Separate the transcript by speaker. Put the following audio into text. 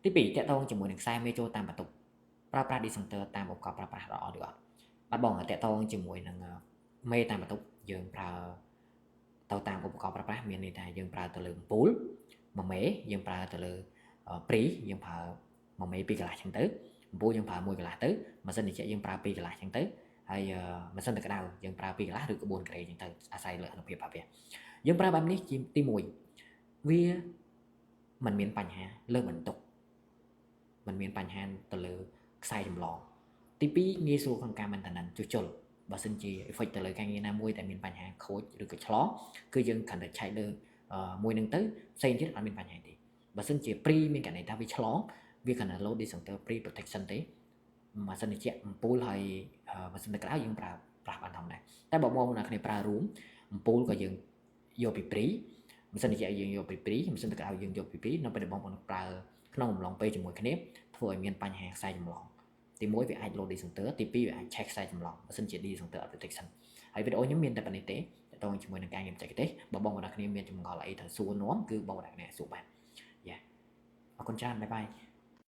Speaker 1: ទី2តកតងជាមួយនឹងខ្សែមេចូលតាមបន្ទប់ប្រើប្រាស់ disjunction តាមឧបករណ៍ប្រើប្រាស់ល្អឬអត់បាទបងតកតងជាមួយនឹងមេតាមបន្ទប់យើងប្រើទៅតាមឧបករណ៍ប្រើប្រាស់មានន័យថាយើងប្រើទៅលើអំពូល1មេយើងប្រើទៅលើព្រីយើងប្រើ1មេ2កន្លះចឹងទៅអំពូលយើងប្រើ1កន្លះទៅម៉ាស៊ីនត្រជាក់យើងប្រើ2កន្លះចឹងទៅហើយម៉ាស៊ីនទឹកក្តៅយើងប្រើ2កន្លះឬក៏4ក្រេចឹងទៅអាស្រ័យលើអនុភាពរបស់វាយើងប្រើបែបនេះទី1វាមិនមានបញ្ហាលើបន្ទុកมันមានបញ្ហាទៅលើខ្សែចម្លងទី2ងាយស្រួលក្នុងការ maintenance ជួសជុលបើសិនជា effect ទៅលើការងារណាមួយតែមានបញ្ហាខូចឬក៏ឆ្លងគឺយើងគ្រាន់តែឆែកលើមួយនឹងទៅផ្សេងទៀតអត់មានបញ្ហាទេបើសិនជា pre មានករណីថាវាឆ្លងវាគ្រាន់តែ load disjunction pre protection ទេម៉ាស៊ីនត្រជាក់អំពូលហើយម៉ាស៊ីនទឹកក្តៅយើងប្រើប្រាស់បានធម្មតាតែបើបងប្អូនអ្នកគ្នាប្រើរួមអំពូលក៏យើងយកពី pre ម៉ាស៊ីនត្រជាក់យើងយកពី pre ម៉ាស៊ីនទឹកក្តៅយើងយកពី pre នៅពេលដែលបងប្អូនប្រើក្នុងអំឡុងពេលជាមួយគ្នាធ្វើឲ្យមានបញ្ហាខ្សែចម្លងទី1វាអាច load disjunction ទី2វាអាច check ខ្សែចម្លងបើសិនជា disjunction protection ហើយវីដេអូខ្ញុំមានតែប៉ុណ្្នេះទេតទៅជាមួយនឹងការងារបច្ចេកទេសបើបងប្អូនអ្នកគ្នាមានចម្ងល់អីត្រូវសួរនាំគឺបងប្អូនអ្នកគ្នាសួរបានយ៉ាអរគុណច្រើនបាយបាយ